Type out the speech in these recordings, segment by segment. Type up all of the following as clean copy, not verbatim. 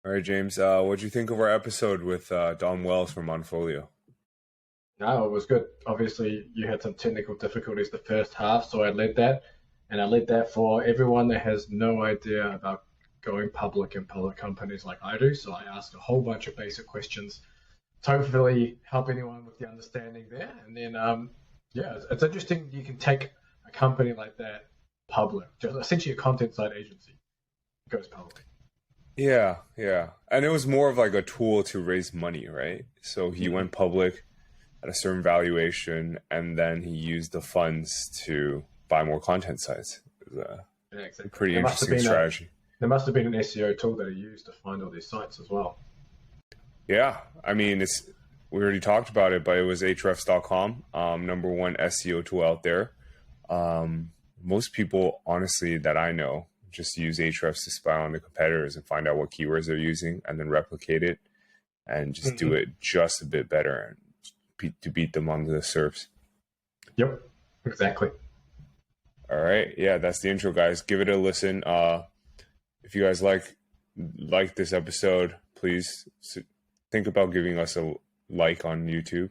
All right, James. What'd you think of our episode with Don Wells from Onfolio? No, it was good. Obviously, you had some technical difficulties the first half, so I led that. And I led that for everyone that has no idea about going public in public companies like I do. So I asked a whole bunch of basic questions to hopefully help anyone with the understanding there. And then, yeah, it's interesting you can take a company like that public, just essentially a content side agency goes public. Yeah. And it was more of like a tool to raise money, right? So he Mm-hmm. went public at a certain valuation, and then he used the funds to buy more content sites. It was Yeah, a exactly. pretty interesting strategy. There must have been an SEO tool that he used to find all these sites as well. Yeah, I mean, we already talked about it, but it was Ahrefs.com, number one SEO tool out there. Most people, honestly, that I know, just use Ahrefs to spy on the competitors and find out what keywords they're using, and then replicate it, and just do it just a bit better to beat them on the SERPs. Yep, exactly. All right, yeah, that's the intro, guys. Give it a listen. If you guys like this episode, please think about giving us a like on YouTube.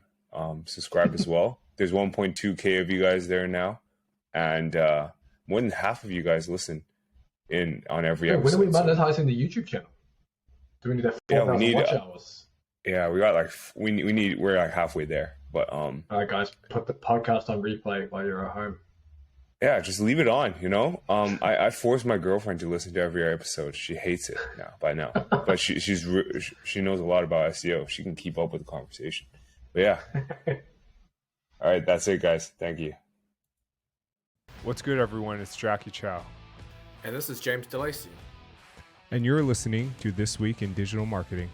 Subscribe as well. There's 1.2K of you guys there now, and more than half of you guys listen in on every episode. When are we monetizing the YouTube channel? Do we need that 4,000 watch hours? Yeah, we got like we're like halfway there, but All right, guys, put the podcast on replay while you're at home. Yeah, just leave it on. I force my girlfriend to listen to every episode. She hates it by now, but she knows a lot about SEO. She can keep up with the conversation. But yeah, all right, that's it, guys. Thank you. What's good, everyone? It's Jackie Chow. And this is James delisting. And you're listening to This Week in Digital Marketing.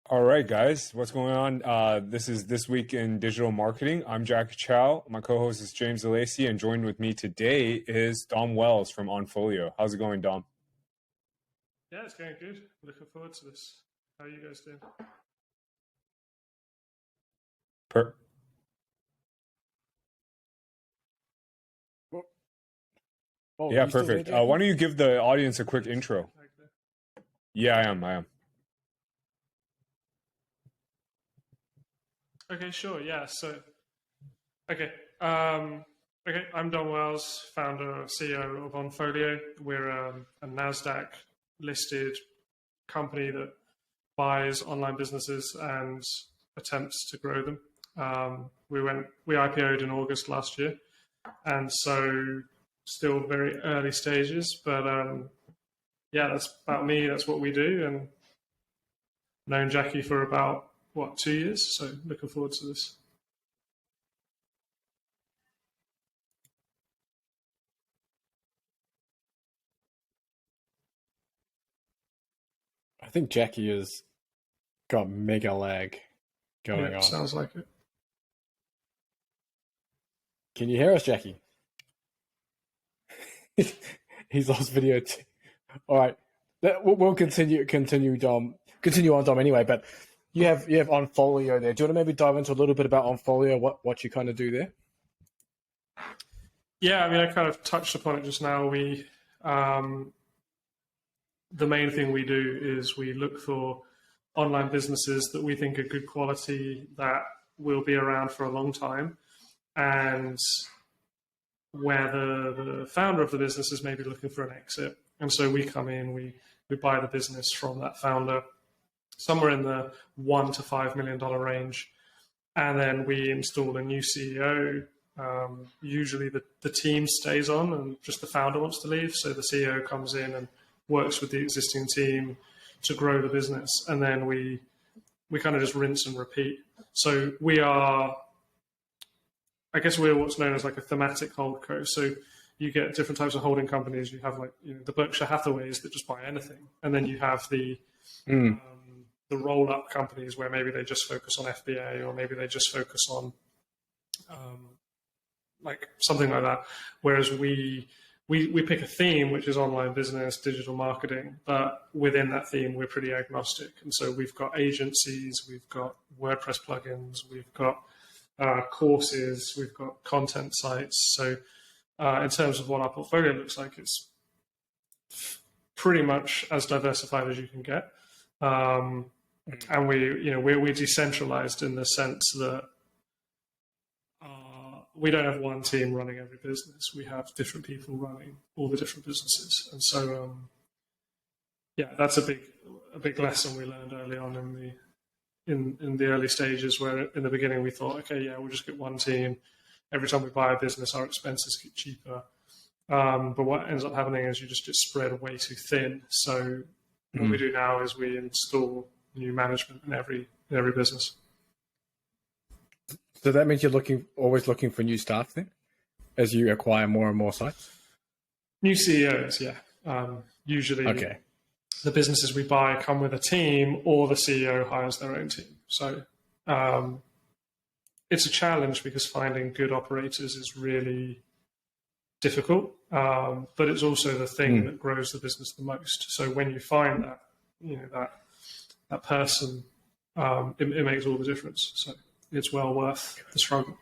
All right, guys, what's going on? This is This Week in Digital Marketing. I'm Jackie Chow. My co-host is James DeLacy, and joined with me today is Dom Wells from Onfolio. How's it going, Dom? Yeah, it's going good. Looking forward to this. How are you guys doing? Yeah, perfect. Why don't you give the audience a quick intro? Yeah, I am. Okay, sure. Yeah. So, okay. I'm Don Wells, founder, CEO of Onfolio. We're a Nasdaq listed company that buys online businesses and attempts to grow them. We IPO'd in August last year, and so still very early stages. But yeah, that's about me. That's what we do, and known Jackie for about 2 years. So looking forward to this. I think Jackie has got mega lag going on. Sounds like Can you hear us, Jackie? He's lost video too. All right, we'll continue, Dom. Continue on, Dom. Anyway, but you have Onfolio there. Do you want to maybe dive into a little bit about Onfolio? What you kind of do there? Yeah, I mean, I kind of touched upon it just now. We the main thing we do is we look for online businesses that we think are good quality, that will be around for a long time, and where the founder of the business is maybe looking for an exit. And so we come in, we buy the business from that founder, somewhere in the $1 to $5 million range, and then we install a new CEO. Usually the team stays on and just the founder wants to leave, so the CEO comes in and works with the existing team to grow the business, and then we kind of just rinse and repeat. So we're what's known as like a thematic holdco. So you get different types of holding companies. You have the Berkshire Hathaways that just buy anything, and then you have the roll-up companies where maybe they just focus on FBA, or maybe they just focus on like something like that. Whereas we pick a theme, which is online business, digital marketing, but within that theme, we're pretty agnostic. And so we've got agencies, we've got WordPress plugins, we've got courses, we've got content sites. So in terms of what our portfolio looks like, it's pretty much as diversified as you can get. And we're decentralized in the sense that we don't have one team running every business. We have different people running all the different businesses. And so, that's a big lesson we learned early on in the early stages, where in the beginning we thought, okay, we'll just get one team. Every time we buy a business, our expenses get cheaper. But what ends up happening is you just get spread way too thin. So what we do now is we install new management in every business. So that means you're always looking for new staff then, as you acquire more and more sites? New CEOs, yeah. Usually the businesses we buy come with a team, or the CEO hires their own team. So it's a challenge because finding good operators is really difficult, but it's also the thing that grows the business the most. So when you find that person, it makes all the difference. So it's well worth the struggle.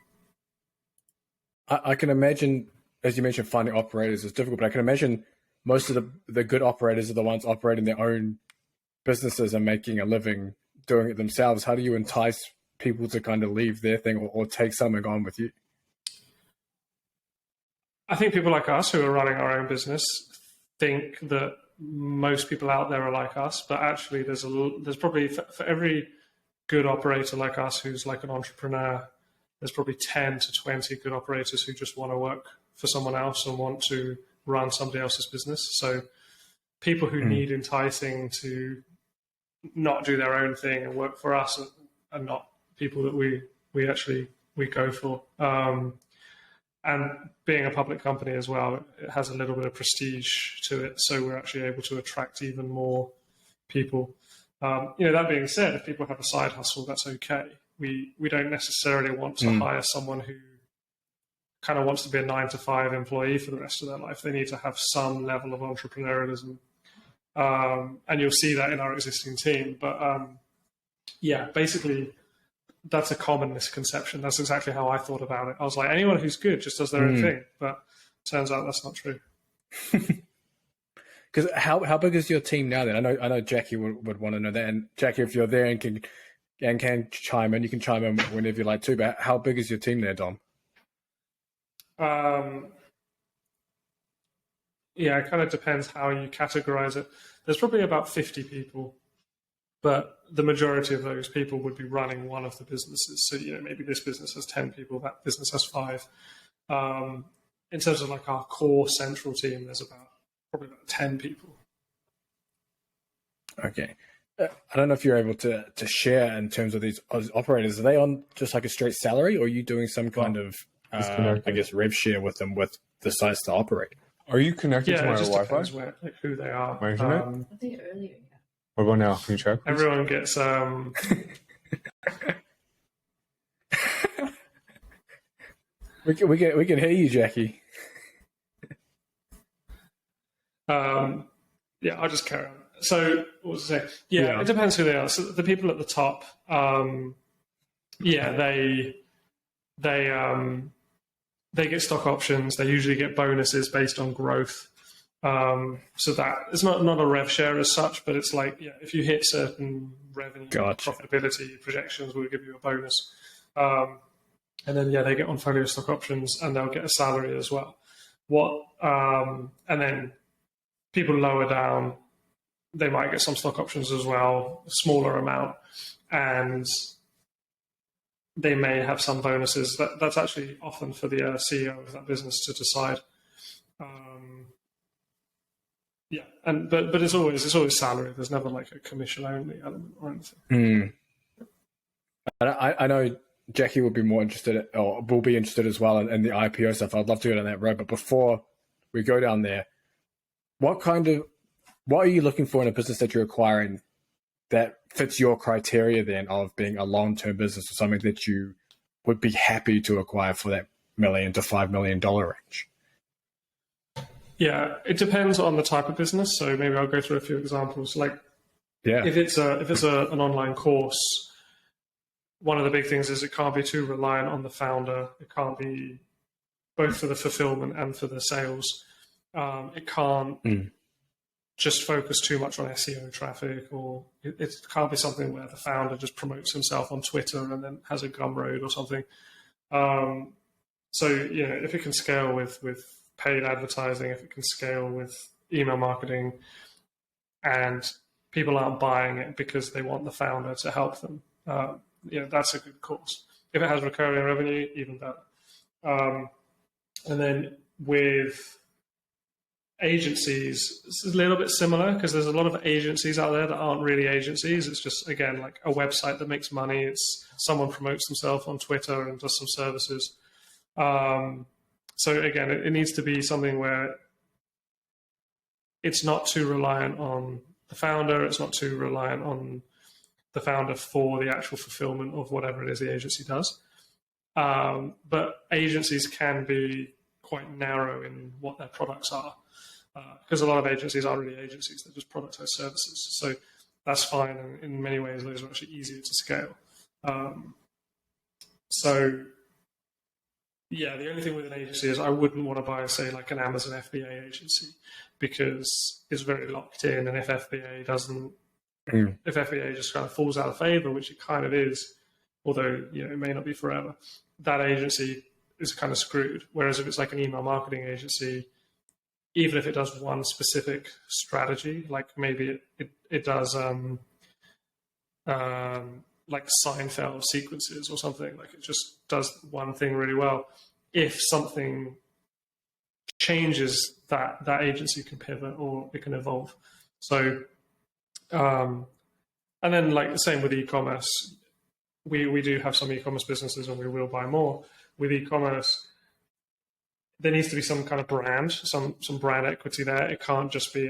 I can imagine, as you mentioned, finding operators is difficult, but I can imagine most of the good operators are the ones operating their own businesses and making a living doing it themselves. How do you entice people to kind of leave their thing or take something on with you? I think people like us who are running our own business think that most people out there are like us, but actually there's probably, for every good operator like us who's like an entrepreneur, there's probably 10 to 20 good operators who just want to work for someone else and want to run somebody else's business. So people who need enticing to not do their own thing and work for us are not people that we go for. And being a public company as well, it has a little bit of prestige to it. So we're actually able to attract even more people. That being said, if people have a side hustle, that's okay. We don't necessarily want to hire someone who kind of wants to be a 9-to-5 employee for the rest of their life. They need to have some level of entrepreneurialism. And you'll see that in our existing team. But basically, that's a common misconception. That's exactly how I thought about it. I was like, anyone who's good just does their own thing. But turns out that's not true. Because how big is your team now then? I know Jackie would want to know that. And Jackie, if you're there and can chime in, you can chime in whenever you like to. But how big is your team there, Dom? It kind of depends how you categorize it. There's probably about 50 people, but the majority of those people would be running one of the businesses. So, maybe this business has 10 people, that business has 5. In terms of like our core central team, there's probably about 10 people. Okay. I don't know if you're able to share in terms of these operators. Are they on just like a straight salary, or are you doing some kind of, rev share with them with the sites to operate? Are you connected to my it just Wi-Fi? depends who they are. My internet? I think earlier, What about now? Can you check? Please? Everyone gets we can hear you, Jackie. I'll just carry on. So what was I saying? It depends who they are. So the people at the top, they get stock options. They usually get bonuses based on growth. So that it's not a rev share as such, but it's like, if you hit certain revenue profitability projections, we'll give you a bonus. And then they get Onfolio stock options, and they'll get a salary as well. And then people lower down, they might get some stock options as well, a smaller amount, and they may have some bonuses. That's actually often for the CEO of that business to decide. But it's always salary. There's never like a commission only element or anything. I know Jackie will be more interested, or will be interested as well in the IPO stuff. I'd love to go down that road. But before we go down there, what are you looking for in a business that you're acquiring that fits your criteria then of being a long-term business, or something that you would be happy to acquire for that $1 million to $5 million range? Yeah, it depends on the type of business. So maybe I'll go through a few examples. If it's an online course, one of the big things is it can't be too reliant on the founder. It can't be both for the fulfillment and for the sales. It can't just focus too much on SEO traffic, or it can't be something where the founder just promotes himself on Twitter and then has a Gumroad or something. So, if it can scale with paid advertising, if it can scale with email marketing, and people aren't buying it because they want the founder to help them, that's a good course. If it has recurring revenue, even better. And then with agencies, it's a little bit similar because there's a lot of agencies out there that aren't really agencies. It's just, again, like a website that makes money. It's someone promotes themselves on Twitter and does some services. So again, it needs to be something where it's not too reliant on the founder. It's not too reliant on the founder for the actual fulfillment of whatever it is the agency does. But agencies can be quite narrow in what their products are. Because a lot of agencies aren't really agencies, they're just productized services. So that's fine, and in many ways those are actually easier to scale. The only thing with an agency is I wouldn't want to buy, say, like an Amazon FBA agency, because it's very locked in, and if FBA just kind of falls out of favor, which it kind of is, although it may not be forever, that agency is kind of screwed. Whereas if it's like an email marketing agency, even if it does one specific strategy, like maybe it does like Seinfeld sequences or something, like it just does one thing really well. If something changes, that agency can pivot or it can evolve. So, and then like the same with e-commerce, we do have some e-commerce businesses and we will buy more. With e-commerce, there needs to be some kind of brand, some brand equity there. It can't just be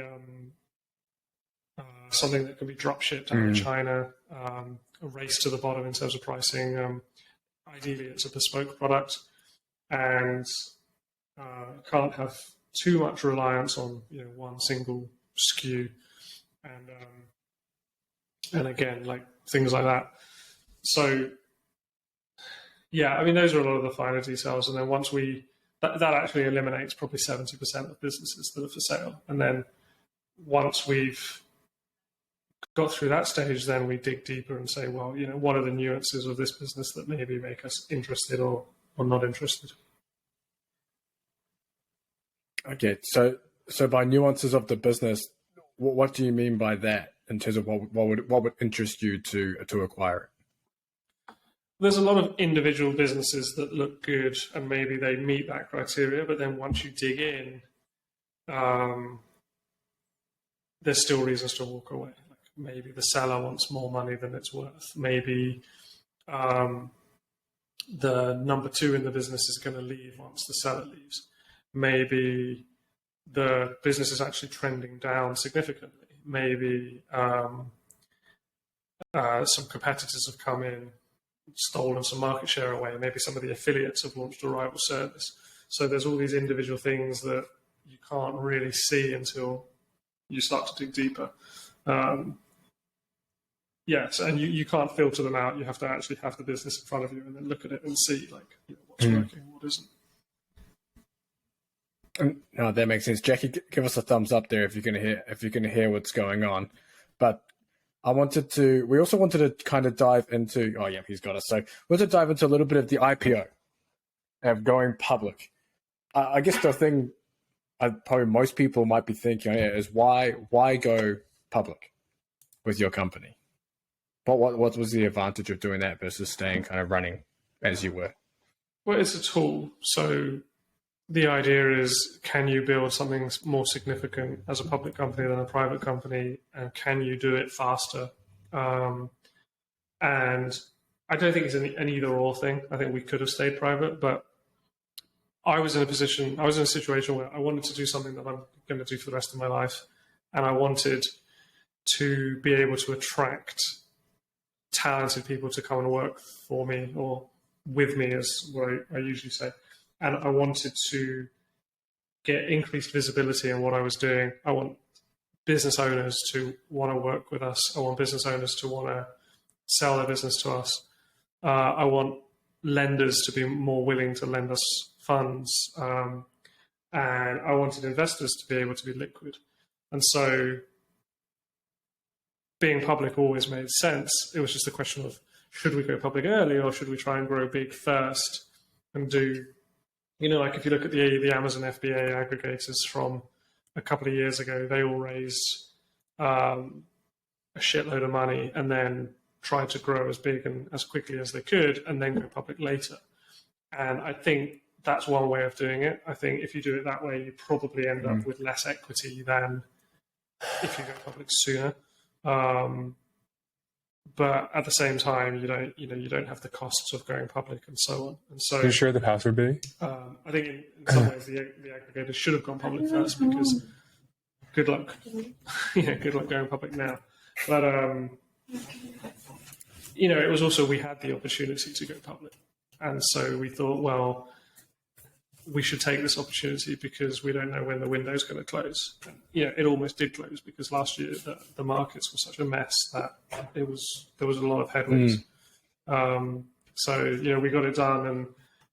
something that can be drop shipped out of China, a race to the bottom in terms of pricing. Ideally, it's a bespoke product, and can't have too much reliance on one single SKU, and again, like things like that. So yeah, I mean, those are a lot of the finer details, and then once that actually eliminates probably 70% of businesses that are for sale. And then once we've got through that stage, then we dig deeper and say, well, what are the nuances of this business that maybe make us interested or not interested? Okay, so by nuances of the business, what do you mean by that in terms of what would interest you to acquire it? There's a lot of individual businesses that look good and maybe they meet that criteria, but then once you dig in, there's still reasons to walk away. Like maybe the seller wants more money than it's worth. Maybe the number two in the business is going to leave once the seller leaves. Maybe the business is actually trending down significantly. Maybe some competitors have come in, stolen some market share away. Maybe some of the affiliates have launched a rival service. So there's all these individual things that you can't really see until you start to dig deeper. Yes, and you can't filter them out. You have to actually have the business in front of you and then look at it and see what's working, what isn't. No, that makes sense. Jackie, give us a thumbs up there if you can hear what's going on. But we also wanted to kind of dive into, oh yeah, he's got us. So we want to dive into a little bit of the IPO, of going public. I guess the thing probably most people might be thinking is why go public with your company? What was the advantage of doing that versus staying kind of running as you were? Well, it's a tool. So the idea is, can you build something more significant as a public company than a private company, and can you do it faster? And I don't think it's an either-or thing. I think we could have stayed private, but I was in a situation where I wanted to do something that I'm going to do for the rest of my life, and I wanted to be able to attract talented people to come and work for me, or with me, is what I usually say. And I wanted to get increased visibility in what I was doing. I want business owners to want to work with us. I want business owners to want to sell their business to us. I want lenders to be more willing to lend us funds. And I wanted investors to be able to be liquid. And so being public always made sense. It was just a question of, should we go public early or should we try and grow big first and do, like if you look at the Amazon FBA aggregators from a couple of years ago, they all raised a shitload of money and then tried to grow as big and as quickly as they could and then go public later. And I think that's one way of doing it. I think if you do it that way, you probably end up with less equity than if you go public sooner. But at the same time, you don't have the costs of going public and so on. And so, Can you share the password, Billy? I think in some ways the aggregators should have gone public first because good luck, good luck going public now. But it was also we had the opportunity to go public, and so we thought, well, we should take this opportunity because we don't know when the window's going to close. And, it almost did close because last year the markets were such a mess that there was a lot of headwinds. So we got it done, and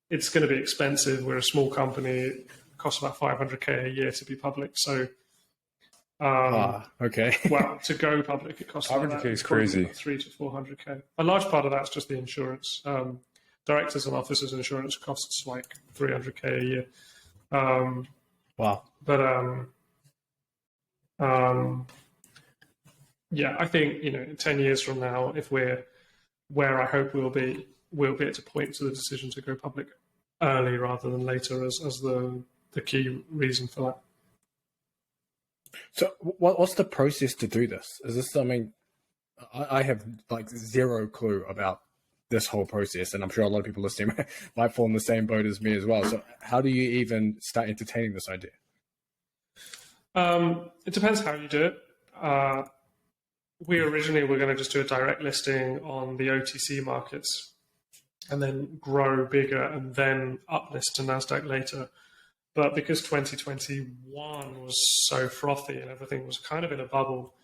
it's going to be expensive. We're a small company; it costs about $500K a year to be public. So, okay. Well, to go public, it costs about $500K is crazy. 300 to 400K. A large part of that's just the insurance. Directors and officers insurance costs like $300K a year. Wow. But I think 10 years from now, if we're where I hope we'll be able to point to the decision to go public early rather than later as the key reason for that. So what's the process to do this? Is this something I have like zero clue about this whole process, and I'm sure a lot of people listening might fall in the same boat as me as well. So how do you even start entertaining this idea? It depends how you do it. We originally were going to just do a direct listing on the OTC markets and then grow bigger and then uplist to Nasdaq later. But because 2021 was so frothy and everything was kind of in a bubble,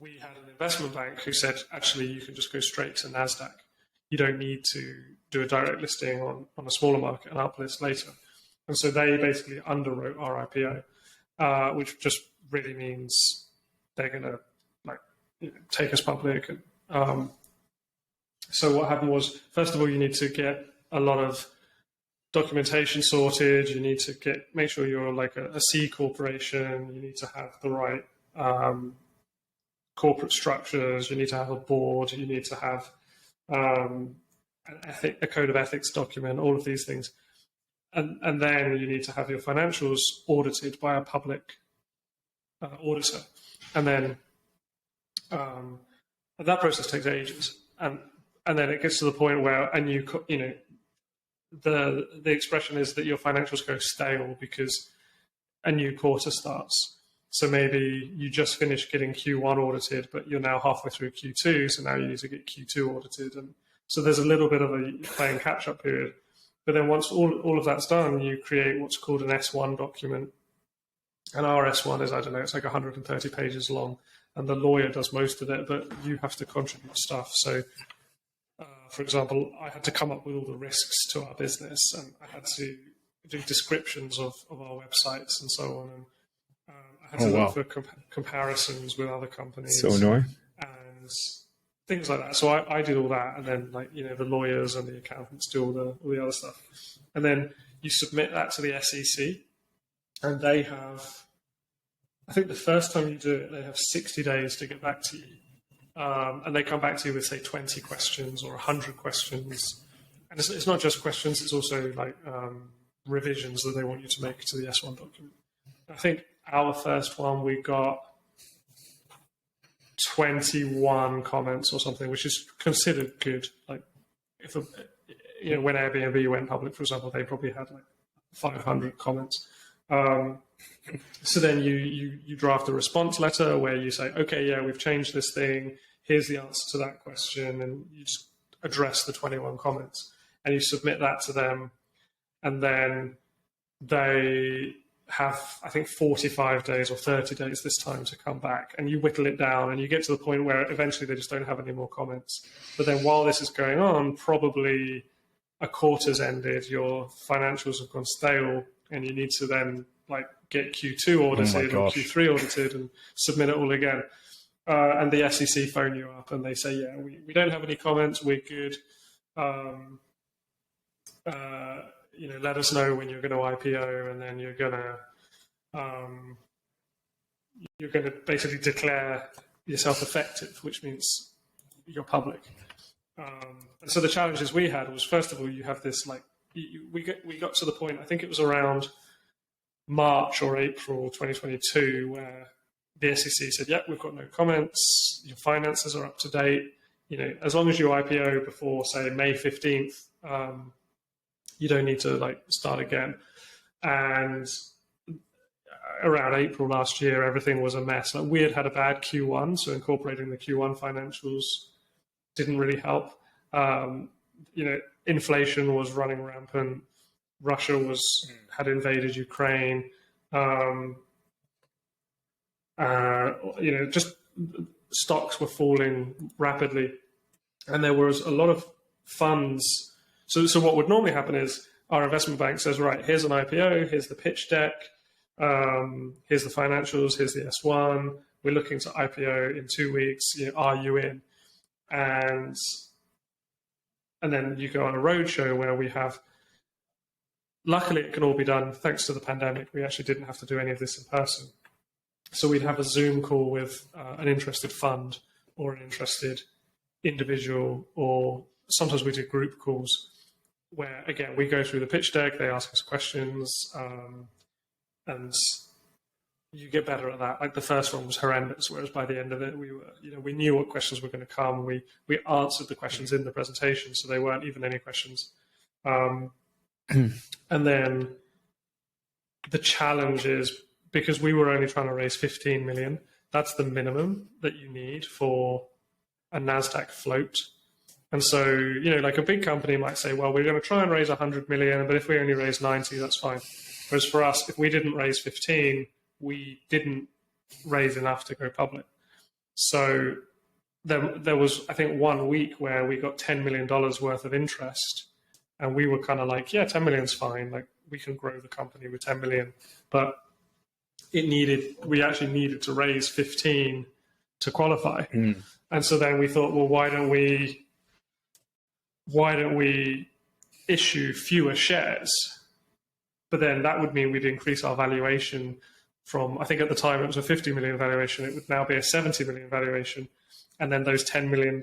we had an investment bank who said, actually, you can just go straight to Nasdaq. You don't need to do a direct listing on a smaller market and uplist later. And so they basically underwrote our IPO, which just really means they're going to take us public. And, so what happened was, first of all, you need to get a lot of documentation sorted. You need to make sure you're like a C corporation. You need to have the right corporate structures. You need to have a board. You need to have a code of ethics document. All of these things, and then you need to have your financials audited by a public auditor, and then that process takes ages. And then it gets to the point where the expression is that your financials go stale because a new quarter starts. So maybe you just finished getting Q1 audited, but you're now halfway through Q2, so now you need to get Q2 audited. And so there's a little bit of a playing catch-up period. But then once all of that's done, you create what's called an S1 document. And our S1 is, it's like 130 pages long, and the lawyer does most of it, but you have to contribute stuff. So for example, I had to come up with all the risks to our business, and I had to do descriptions of our websites and so on. And I had to look for comparisons with other companies. So annoying. And things like that. So I did all that, and then the lawyers and the accountants do all the other stuff. And then you submit that to the SEC, and they have, I think the first time you do it, they have 60 days to get back to you. And they come back to you with, say, 20 questions or 100 questions. And it's not just questions, it's also revisions that they want you to make to the S1 document. I think our first one, we got 21 comments or something, which is considered good. Like, when Airbnb went public, for example, they probably had 500 comments. So then you draft a response letter where you say, okay, yeah, we've changed this thing. Here's the answer to that question. And you just address the 21 comments and you submit that to them. And then they have, I think, 45 days or 30 days this time to come back, and you whittle it down and you get to the point where eventually they just don't have any more comments. But then while this is going on, probably a quarter's ended, your financials have gone stale, and you need to then get Q2 audited or Q3 audited and submit it all again. And the SEC phone you up and they say, yeah, we don't have any comments, we're good. Let us know when you're going to IPO, and then you're going to basically declare yourself effective, which means you're public. And so the challenges we had was, first of all, you have this we got to the point, I think it was around March or April 2022, where the SEC said, "Yep, we've got no comments. Your finances are up to date. As long as you IPO before, say, May 15th, you don't need to start again." And around April last year, everything was a mess. We had a bad Q1, so incorporating the Q1 financials didn't really help. Inflation was running rampant. Russia had invaded Ukraine. Just stocks were falling rapidly, and there was a lot of funds. So what would normally happen is our investment bank says, right, here's an IPO, here's the pitch deck, here's the financials, here's the S1. We're looking to IPO in 2 weeks. Are you in? And then you go on a roadshow where we have. Luckily, it can all be done thanks to the pandemic. We actually didn't have to do any of this in person. So we'd have a Zoom call with an interested fund or an interested individual, or sometimes we do group calls where, again, we go through the pitch deck, they ask us questions, and you get better at that. The first one was horrendous, whereas by the end of it, we knew what questions were going to come. We answered the questions in the presentation, so they weren't even any questions. And then the challenge is, because we were only trying to raise 15 million, that's the minimum that you need for a Nasdaq float. And so, a big company might say, well, we're going to try and raise 100 million, but if we only raise 90, that's fine. Whereas for us, if we didn't raise 15, we didn't raise enough to go public. So there was, I think, 1 week where we got $10 million worth of interest, and we were kind of like, yeah, 10 million is fine. We can grow the company with 10 million, but we actually needed to raise 15 to qualify. And so then we thought, well, why don't we issue fewer shares? But then that would mean we'd increase our valuation from, I think at the time it was a 50 million valuation. It would now be a 70 million valuation. And then those $10 million,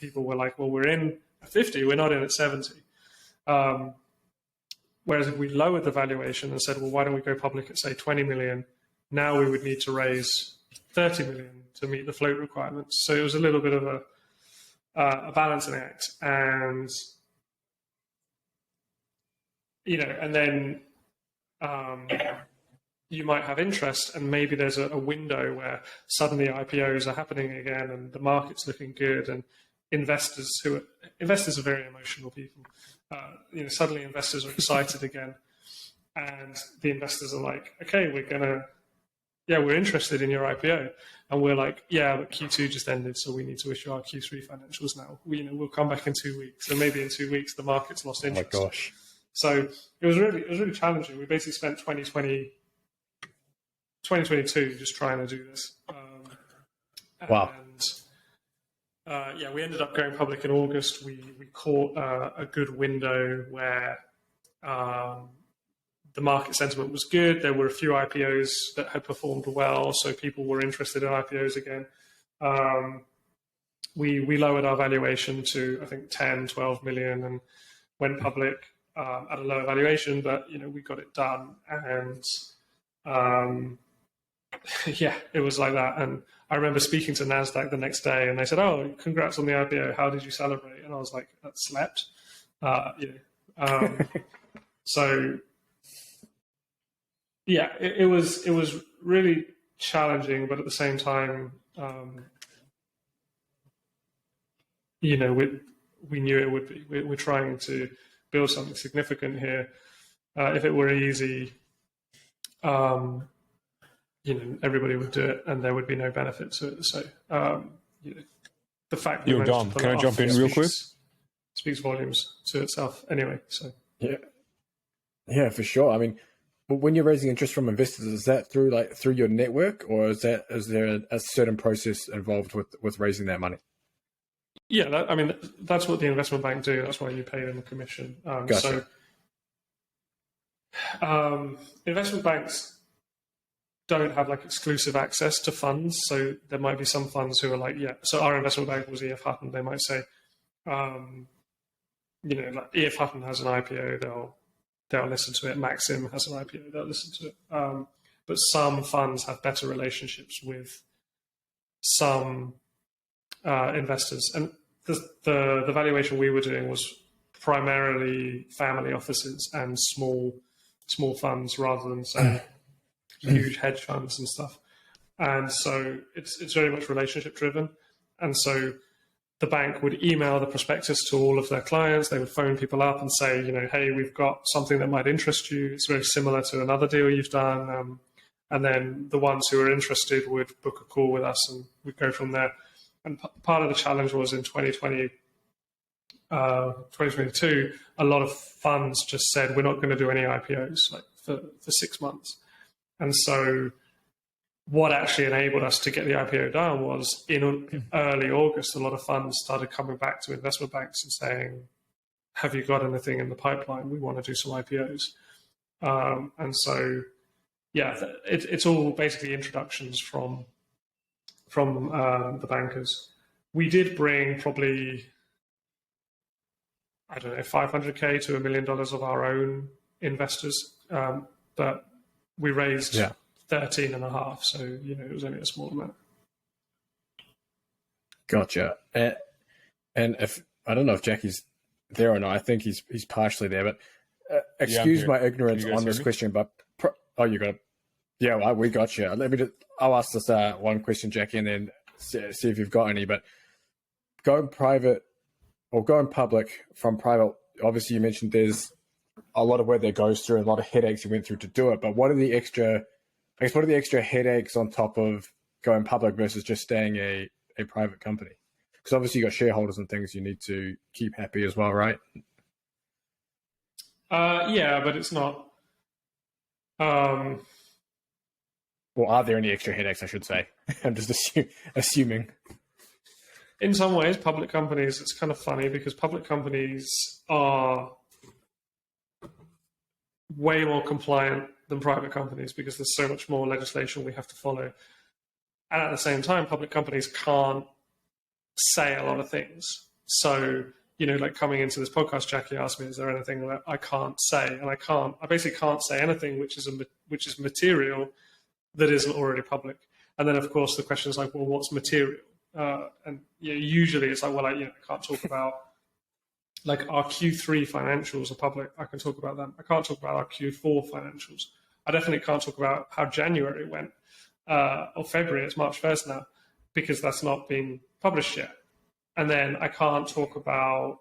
people were like, well, we're in at 50, we're not in at 70. Whereas if we lowered the valuation and said, well, why don't we go public at, say, 20 million? Now we would need to raise 30 million to meet the float requirements. So it was a little bit of a balancing act. And, and then you might have interest, and maybe there's a window where suddenly IPOs are happening again and the market's looking good, and investors are very emotional people. Suddenly investors are excited again, and the investors are like, okay, we're interested in your IPO. And we're like, yeah, but Q2 just ended, so we need to issue our Q3 financials now. We'll come back in 2 weeks. So maybe in 2 weeks, the market's lost interest. Oh my gosh. So it was really challenging. We basically spent 2022 just trying to do this. Wow. And we ended up going public in August. We caught a good window where the market sentiment was good. There were a few IPOs that had performed well, so people were interested in IPOs again. We lowered our valuation to, I think, 10, 12 million and went public at a lower valuation, but we got it done. And it was like that. And I remember speaking to Nasdaq the next day, and they said, "Oh, congrats on the IPO. How did you celebrate?" And I was like, "That slept." So yeah, it was really challenging, but at the same time, we knew it would be. We're trying to build something significant here. If it were easy, everybody would do it, and there would be no benefit to it. So, the fact that Dom, can I jump in real quick? Speaks volumes to itself, anyway. So yeah, for sure. I mean, when you're raising interest from investors, is that through your network, or is there a certain process involved with raising that money? Yeah, that's what the investment bank do. That's why you pay them a commission. Gotcha. So investment banks don't have like exclusive access to funds. So there might be some funds who are like, yeah. So our investment bank was EF Hutton. They might say, like EF Hutton has an IPO, they'll listen to it. Maxim has an IPO, they'll listen to it. But some funds have better relationships with some investors, and the valuation we were doing was primarily family offices and small funds rather than say huge hedge funds and stuff. And so it's very much relationship driven. And so the bank would email the prospectus to all of their clients. They would phone people up and say, hey, we've got something that might interest you. It's very similar to another deal you've done. And then the ones who are interested would book a call with us and we'd go from there. And part of the challenge was in 2022, a lot of funds just said, we're not going to do any IPOs for 6 months. And so what actually enabled us to get the IPO done was in early August, a lot of funds started coming back to investment banks and saying, have you got anything in the pipeline? We want to do some IPOs. And so, yeah, it's all basically introductions from the bankers. We did bring probably, I don't know, $500K to $1 million of our own investors, but we raised 13.5, so it was only a small amount. Gotcha. And if I don't know if Jackie's there or not, I think he's partially there. But excuse my ignorance on this question, but you got it. Yeah, well, we got you. I'll ask this one question, Jackie, and then see if you've got any. But going private or going public from private, obviously you mentioned there's a lot of work that goes through and a lot of headaches you went through to do it. But what are the extra headaches on top of going public versus just staying a private company? Because obviously you got shareholders and things you need to keep happy as well, right? Yeah, but it's not. Well, are there any extra headaches, I should say? I'm just assuming. In some ways, public companies, it's kind of funny because public companies are way more compliant than private companies because there's so much more legislation we have to follow. And at the same time, public companies can't say a lot of things. So, like coming into this podcast, Jackie asked me, is there anything that I can't say? And I basically can't say anything which is material that isn't already public. And then, of course, the question is like, well, what's material? And usually it's like, well, I can't talk about like our Q3 financials are public. I can talk about them. I can't talk about our Q4 financials. I definitely can't talk about how January went or February. It's March 1st now because that's not been published yet. And then I can't talk about,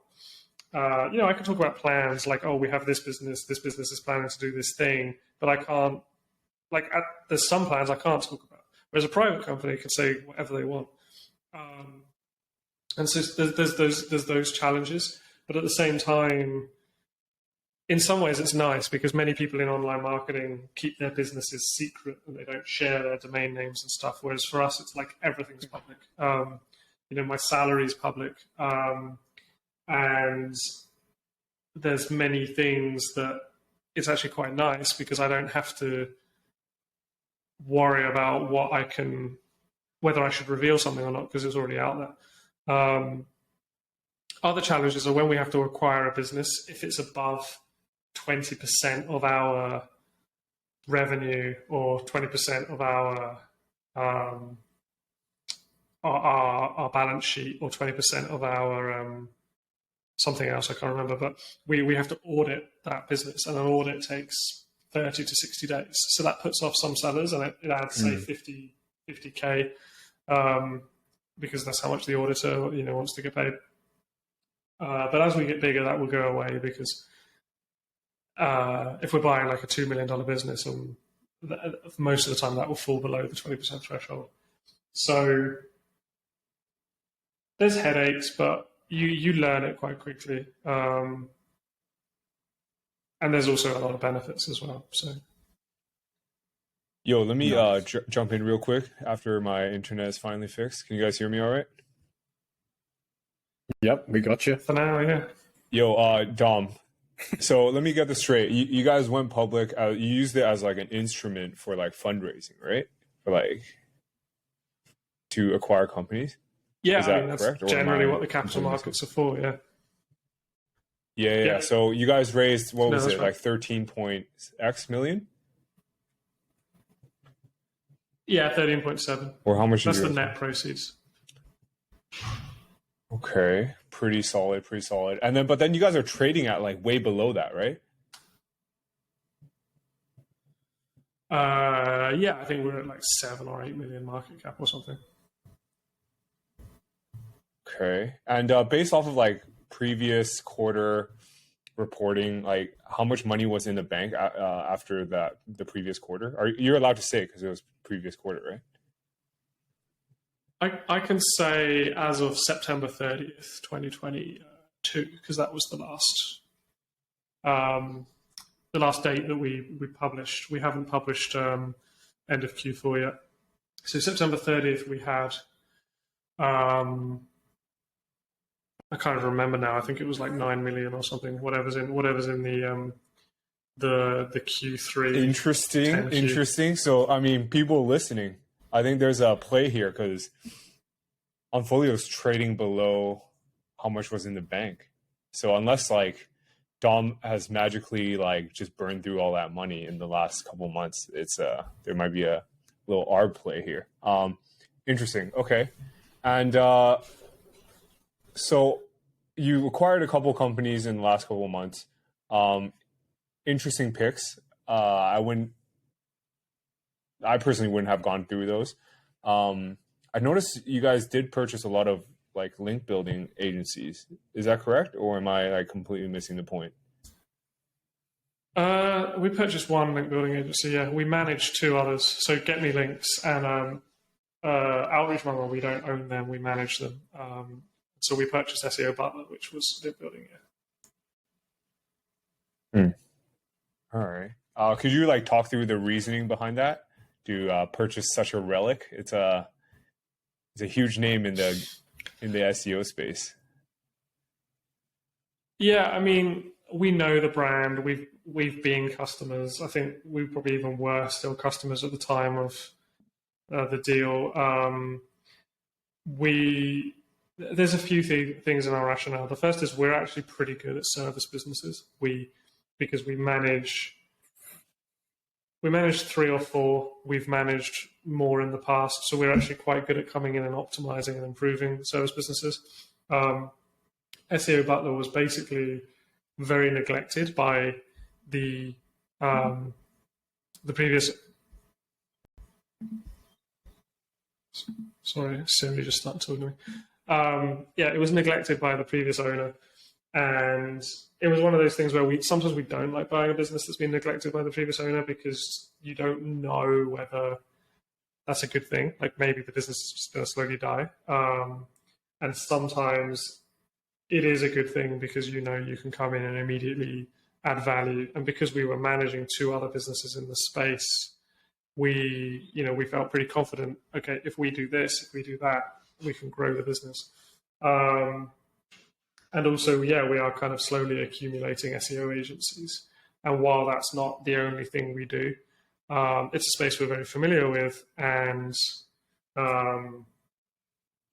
I can talk about plans like, oh, we have this business is planning to do this thing, but I can't, there's some plans I can't talk about. Whereas a private company can say whatever they want. And so there's those challenges. But at the same time, in some ways, it's nice because many people in online marketing keep their businesses secret and they don't share their domain names and stuff. Whereas for us, it's like everything's public. My salary is public. And there's many things that it's actually quite nice because I don't have to worry about whether I should reveal something or not because it's already out there. Other challenges are when we have to acquire a business, if it's above 20% of our revenue or 20% of our balance sheet or 20% of our something else, I can't remember, but we have to audit that business and an audit takes 30 to 60 days. So that puts off some sellers and it adds, say, 50K because that's how much the auditor wants to get paid. But as we get bigger, that will go away because if we're buying like a $2 million business, and most of the time that will fall below the 20% threshold. So there's headaches, but you learn it quite quickly. And there's also a lot of benefits as well. So Yo, let me Nice. jump in real quick after my internet is finally fixed. Can you guys hear me all right? Yep, we got you. For now, yeah. Yo, Dom. So let me get this straight. You guys went public. You used it as like an instrument for like fundraising, right? For like to acquire companies. Yeah, Is that I mean, that's correct, or am generally I what the capital completely markets are for, yeah. Yeah. Yeah. So you guys raised, what No, was that's it, right. like 13.x million? Yeah, 13.7. Or how much That's did the you net proceeds. Okay, pretty solid, pretty solid. And then, but then you guys are trading at like way below that, right? Yeah, I think we're at like 7 or 8 million market cap or something. Okay. And based off of like previous quarter reporting, like how much money was in the bank after the previous quarter? You're allowed to say because it was previous quarter, right? I can say as of September 30th, 2022, because that was the last date that we published. We haven't published end of Q4 yet. So September 30th, we had, I can't even remember now. I think it was like 9 million or something. Whatever's in the Q3. Interesting, 10Q. interesting. So I mean, people listening, I think there's a play here because Onfolio is trading below how much was in the bank. So unless like Dom has magically like just burned through all that money in the last couple months, it's there might be a little arb play here. Interesting. Okay. And so you acquired a couple companies in the last couple of months. Interesting picks. I personally wouldn't have gone through those. I noticed you guys did purchase a lot of like link building agencies. Is that correct, or am I like completely missing the point? We purchased one link building agency. Yeah, we manage 2 others. So Get Me Links and Outreach Mama. We don't own them. We manage them. So we purchased SEO Butler, which was link building. Yeah. All right. Could you like talk through the reasoning behind that to purchase such a relic? It's a huge name in the SEO space. Yeah, I mean, we know the brand. We've been customers. I think we probably even were still customers at the time of the deal. There's a few things in our rationale. The first is we're actually pretty good at service businesses. Because we manage 3 or 4. We've managed more in the past, so we're actually quite good at coming in and optimizing and improving service businesses. SEO Butler was basically very neglected by the previous. Sorry, Siri just started talking to me. Yeah, it was neglected by the previous owner, and it was one of those things where sometimes we don't like buying a business that's been neglected by the previous owner because you don't know whether that's a good thing. Like maybe the business is just going to slowly die, and sometimes it is a good thing because you can come in and immediately add value. And because we were managing 2 other businesses in the space, we felt pretty confident. Okay, if we do this, if we do that, we can grow the business. And also, yeah, we are kind of slowly accumulating SEO agencies. And while that's not the only thing we do, it's a space we're very familiar with. And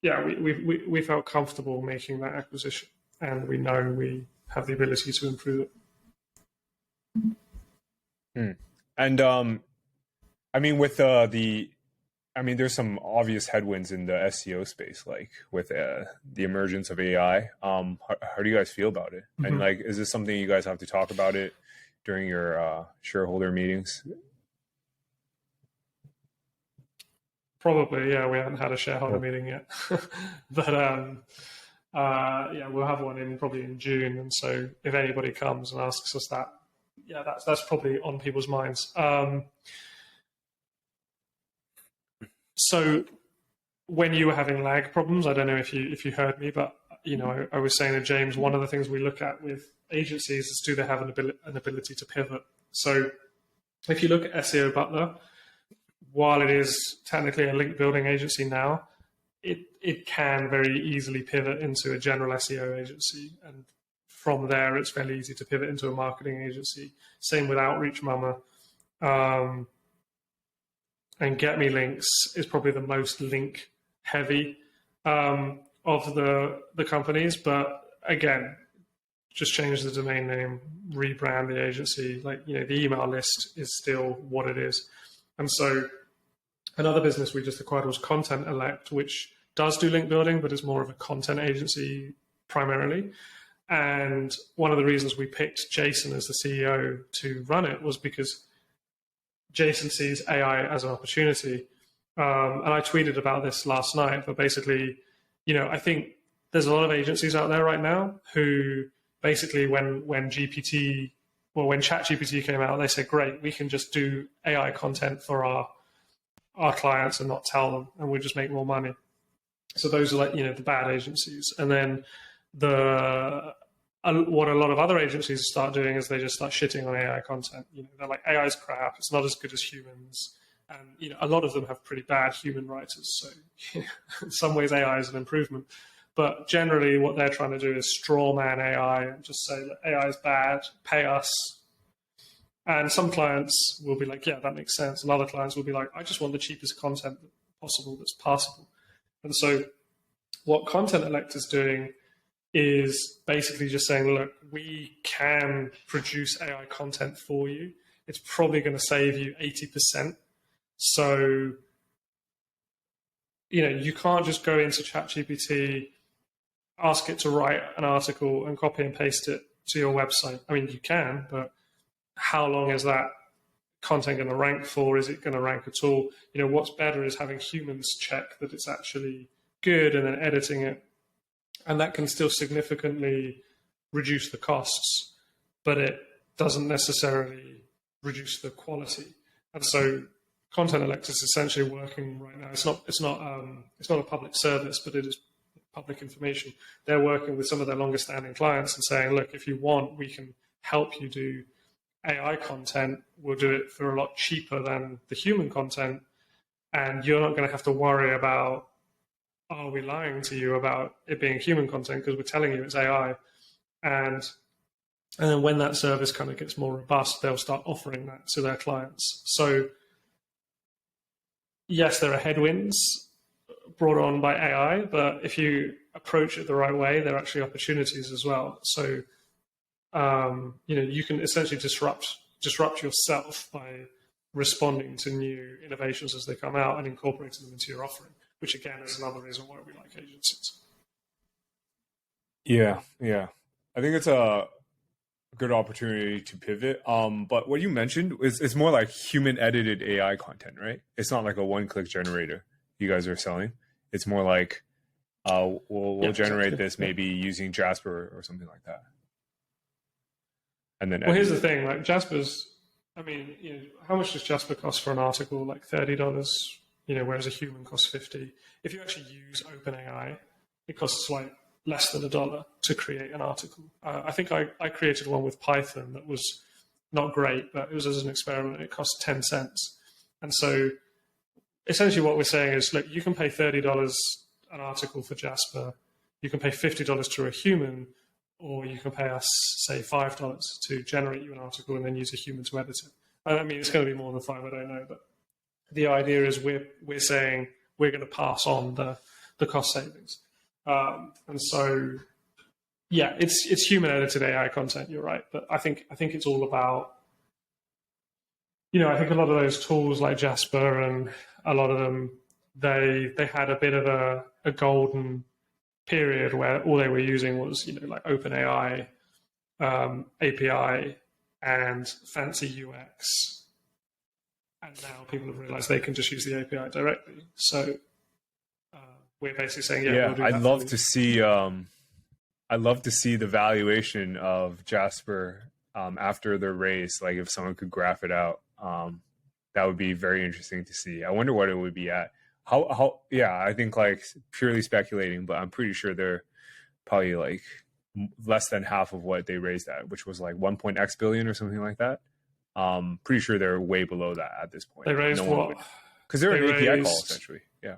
yeah, we felt comfortable making that acquisition. And we know we have the ability to improve it. And I mean, with there's some obvious headwinds in the SEO space, like with the emergence of AI. How do you guys feel about it? Mm-hmm. And like, is this something you guys have to talk about it during your shareholder meetings? Probably, yeah. We haven't had a shareholder meeting yet, but yeah, we'll have one probably in June. And so, if anybody comes and asks us that, yeah, that's probably on people's minds. So when you were having lag problems, I don't know if you heard me, but I was saying to James, one of the things we look at with agencies is do they have an ability to pivot. So if you look at SEO Butler, while it is technically a link building agency now, it can very easily pivot into a general SEO agency. And from there, it's fairly easy to pivot into a marketing agency. Same with Outreach Mama. And Get Me Links is probably the most link heavy of the companies. But again, just change the domain name, rebrand the agency. Like, the email list is still what it is. And so another business we just acquired was Content Elect, which does do link building, but is more of a content agency primarily. And one of the reasons we picked Jason as the CEO to run it was because Jason sees AI as an opportunity. And I tweeted about this last night, but basically, I think there's a lot of agencies out there right now who basically when ChatGPT came out, they said, great, we can just do AI content for our clients and not tell them, and we just make more money. So those are the bad agencies. And then what a lot of other agencies start doing is they just start shitting on AI content. They're like, AI is crap. It's not as good as humans. And, a lot of them have pretty bad human writers. So in some ways, AI is an improvement. But generally, what they're trying to do is straw man AI and just say that AI is bad, pay us. And some clients will be like, yeah, that makes sense. And other clients will be like, I just want the cheapest content possible that's passable. And so what Content Elect is doing is basically just saying, look, we can produce AI content for you. It's probably going to save you 80%. So, you can't just go into ChatGPT, ask it to write an article and copy and paste it to your website. I mean, you can, but how long is that content going to rank for? Is it going to rank at all? What's better is having humans check that it's actually good and then editing it. And that can still significantly reduce the costs, but it doesn't necessarily reduce the quality. And so Content Elect is essentially working right now. It's not a public service, but it is public information. They're working with some of their longest standing clients and saying, look, if you want, we can help you do AI content. We'll do it for a lot cheaper than the human content. And you're not going to have to worry about, are we lying to you about it being human content, because we're telling you it's AI. And then when that service kind of gets more robust, they'll start offering that to their clients. So yes, there are headwinds brought on by AI, but if you approach it the right way, there are actually opportunities as well. So, you can essentially disrupt yourself by responding to new innovations as they come out and incorporating them into your offering, which again is another reason why we like agencies. Yeah. I think it's a good opportunity to pivot. But what you mentioned is it's more like human edited AI content, right? It's not like a one-click generator you guys are selling. It's more like we'll generate this maybe using Jasper or something like that. And then here's the thing, like Jasper's, I mean, how much does Jasper cost for an article? Like $30, whereas a human costs $50. If you actually use OpenAI, it costs like less than $1 to create an article. I think I created one with Python that was not great, but it was as an experiment. It cost 10 cents. And so essentially what we're saying is, look, you can pay $30 an article for Jasper. You can pay $50 to a human, or you can pay us, say, $5 to generate you an article and then use a human to edit it. I mean, it's going to be more than $5, I don't know, but the idea is we're saying we're going to pass on the cost savings. And so, yeah, it's human edited AI content. You're right, but I think it's all about, I think a lot of those tools like Jasper and a lot of them, they had a bit of a golden period where all they were using was like OpenAI, API, and fancy UX. And now people have realized they can just use the API directly. So we're basically saying, we'll do that. I'd love to see the valuation of Jasper after their raise. Like if someone could graph it out, that would be very interesting to see. I wonder what it would be at. I think like purely speculating, but I'm pretty sure they're probably like less than half of what they raised at, which was like 1.x billion or something like that. Pretty sure they're way below that at this point. They raised what? because they're They an API call raised- essentially. Yeah.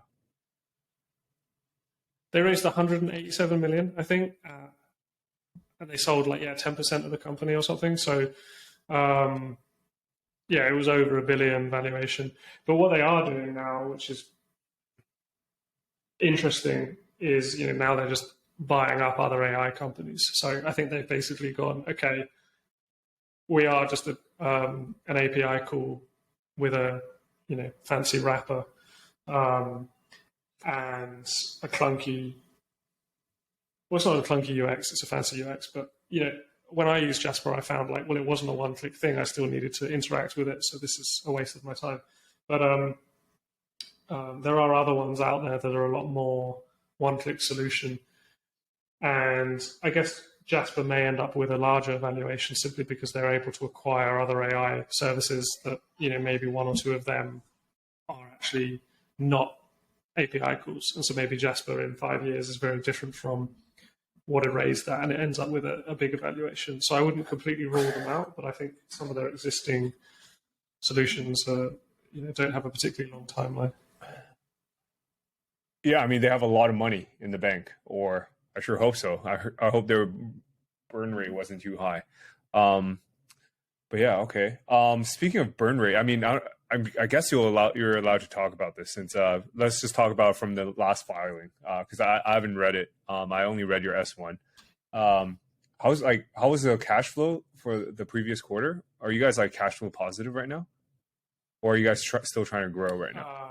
They raised 187 million, I think, and they sold 10% of the company or something. So, it was over $1 billion valuation. But what they are doing now, which is interesting, is now they're just buying up other AI companies. So I think they've basically gone, okay, we are just an API call with a fancy wrapper and a clunky. Well, it's not a clunky UX; it's a fancy UX. But when I used Jasper, I found it wasn't a one-click thing. I still needed to interact with it, so this is a waste of my time. But there are other ones out there that are a lot more one-click solution, and I guess Jasper may end up with a larger valuation simply because they're able to acquire other AI services that maybe one or two of them are actually not API calls, and so maybe Jasper in 5 years is very different from what it raised at, and it ends up with a bigger valuation. So I wouldn't completely rule them out, but I think some of their existing solutions don't have a particularly long timeline. Yeah, I mean, they have a lot of money in the bank, or I sure hope so. I hope their burn rate wasn't too high. But yeah, okay. Speaking of burn rate, I mean, I guess you're allowed to talk about this, since let's just talk about from the last filing, because I haven't read it. I only read your S1. How was the cash flow for the previous quarter? Are you guys cash flow positive right now, or are you guys still trying to grow right now?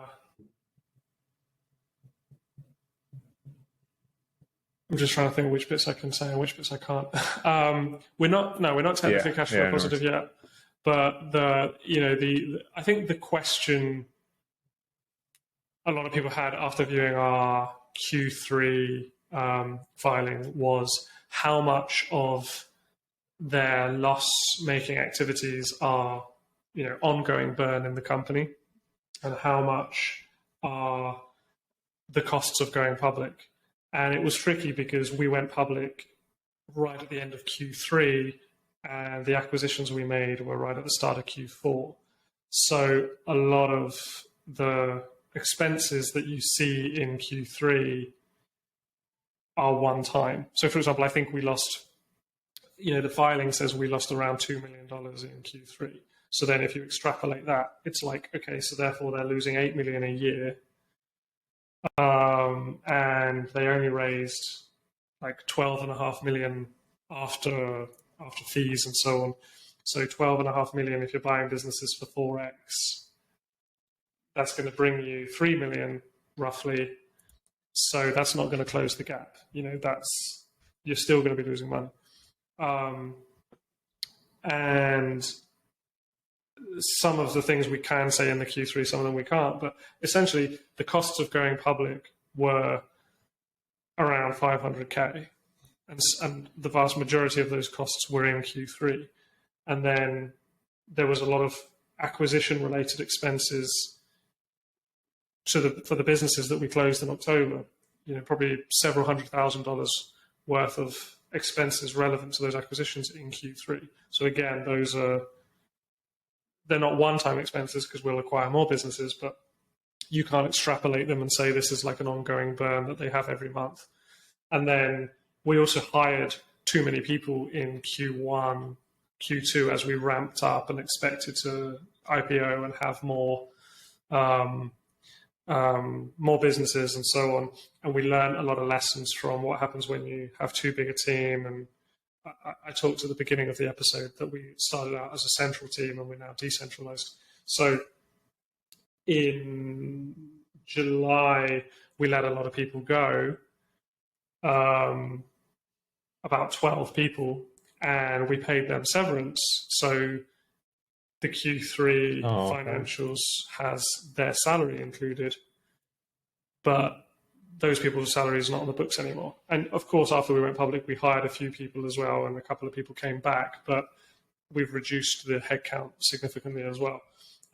I'm just trying to think which bits I can say and which bits I can't. We're not technically cash flow positive yet, but I think the question a lot of people had after viewing our Q3 filing was how much of their loss-making activities are ongoing burn in the company, and how much are the costs of going public. And it was tricky because we went public right at the end of Q3, and the acquisitions we made were right at the start of Q4. So a lot of the expenses that you see in Q3 are one time. So, for example, I think we lost, the filing says we lost around $2 million in Q3. So then if you extrapolate that, it's okay, so therefore they're losing $8 million a year. And they only raised $12.5 million after fees and so on. So $12.5 million, if you're buying businesses for 4x, that's going to bring you $3 million roughly. So that's not going to close the gap. You're still going to be losing money. And some of the things we can say in the Q3, some of them we can't. But essentially, the costs of going public were around $500K, and the vast majority of those costs were in Q3. And then there was a lot of acquisition-related expenses for the businesses that we closed in October. Probably several $100,000 worth of expenses relevant to those acquisitions in Q3. So again, they're not one-time expenses because we'll acquire more businesses, but you can't extrapolate them and say this is an ongoing burn that they have every month. And then we also hired too many people in Q1, Q2 as we ramped up and expected to IPO and have more businesses and so on. And we learned a lot of lessons from what happens when you have too big a team. And I talked at the beginning of the episode that we started out as a central team and we're now decentralized. So in July, we let a lot of people go, about 12 people, and we paid them severance. So the Q3 financials has their salary included, but those people's salaries are not on the books anymore. And of course, after we went public, we hired a few people as well, and a couple of people came back, but we've reduced the headcount significantly as well.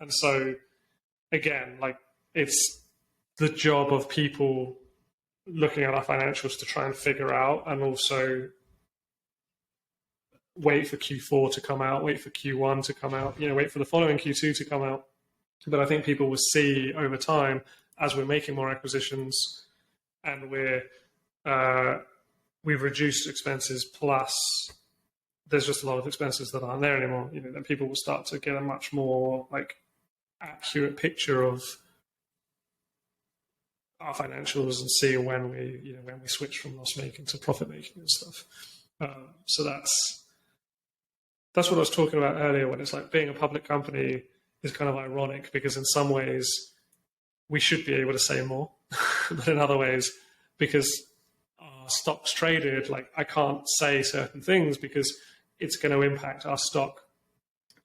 And so, again, it's the job of people looking at our financials to try and figure out, and also wait for Q4 to come out, wait for Q1 to come out, wait for the following Q2 to come out, But I think people will see over time, as we're making more acquisitions and we've reduced expenses, plus there's just a lot of expenses that aren't there anymore, then people will start to get a much more like accurate picture of our financials and see when we switch from loss making to profit making and stuff. So that's what I was talking about earlier, when it's like being a public company is kind of ironic, because in some ways we should be able to say more, but in other ways, because our stock's traded, like I can't say certain things because it's going to impact our stock.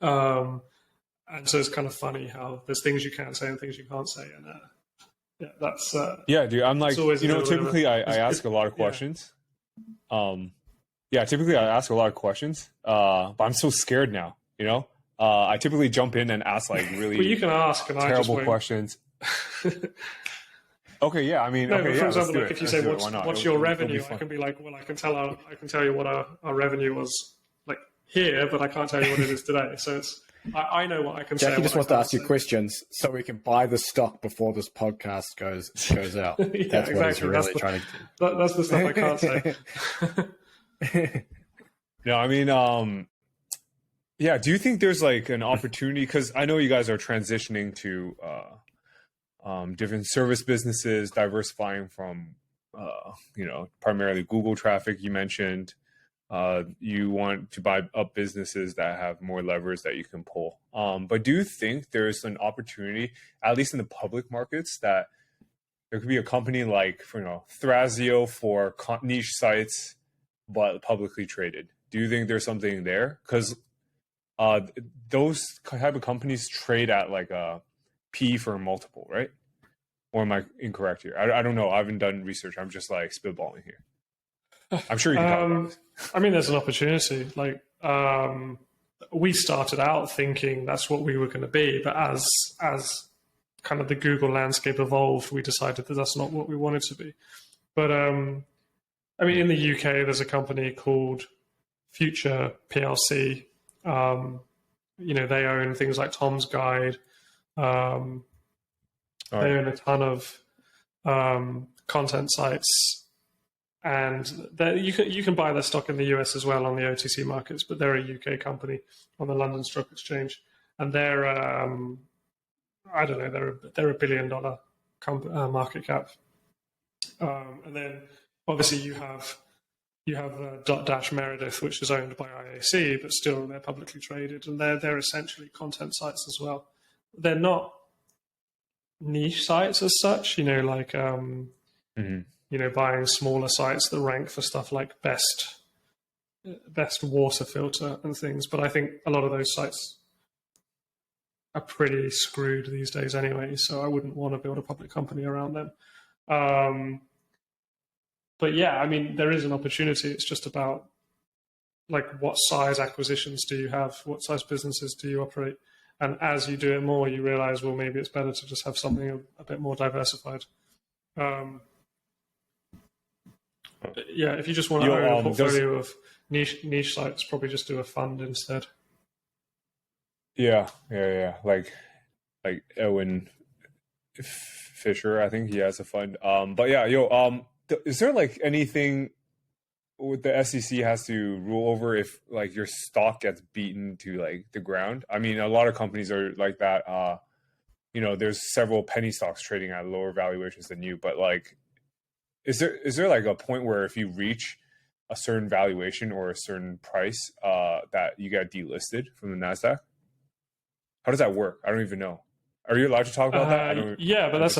And so it's kind of funny how there's things you can say and things you can't say. And yeah, that's dude. I'm like, typically I ask a lot of yeah. questions. Typically I ask a lot of questions. But I'm so scared now. I typically jump in and ask like really well, you can ask and terrible questions. Okay, yeah. I mean, for example, let's do like it. if you say what's your revenue, I can be like, well, I can tell you what our revenue was like here, but I can't tell you what it is today. So I know what I can say. Jackie just wants to ask you questions so we can buy the stock before this podcast goes out. Yeah, That's what he's exactly. really trying to do. That's the stuff I can't say. No, I mean, do you think there's like an opportunity? Because I know you guys are transitioning to different service businesses, diversifying from, primarily Google traffic. You mentioned you want to buy up businesses that have more levers that you can pull. But do you think there's an opportunity, at least in the public markets, that there could be a company like, Thrasio for niche sites, but publicly traded? Do you think there's something there? Because those type of companies trade at like a P for a multiple, right? Or am I incorrect here? I don't know. I haven't done research. I'm just like spitballing here. I'm sure you can talk about this. I mean, there's an opportunity. Like, we started out thinking that's what we were going to be, but as kind of the Google landscape evolved, we decided that that's not what we wanted to be. But I mean, in the UK, there's a company called Future PLC. They own things like Tom's Guide. They own a ton of content sites, and you can buy their stock in the US as well on the OTC markets. But they're a UK company on the London Stock Exchange, and they're I don't know, they're $1 billion market cap. And then obviously you have Dotdash Meredith, which is owned by IAC, but still they're publicly traded, and they're essentially content sites as well. They're not niche sites as such, like buying smaller sites that rank for stuff like best water filter and things. But I think a lot of those sites are pretty screwed these days anyway, so I wouldn't want to build a public company around them. But yeah, I mean, there is an opportunity. It's just about like what size acquisitions do you have? What size businesses do you operate? And as you do it more, you realize, well, maybe it's better to just have something a bit more diversified. Yeah, if you just want to own a portfolio of niche sites, probably just do a fund instead. Yeah. Like Owen Fisher, I think he has a fund. But yeah, is there like anything with the SEC has to rule over if like your stock gets beaten to like the ground? I mean, a lot of companies are like that. There's several penny stocks trading at lower valuations than you, but like, is there like a point where if you reach a certain valuation or a certain price, that you get delisted from the Nasdaq? How does that work? I don't even know. Are you allowed to talk about that? Yeah, but that's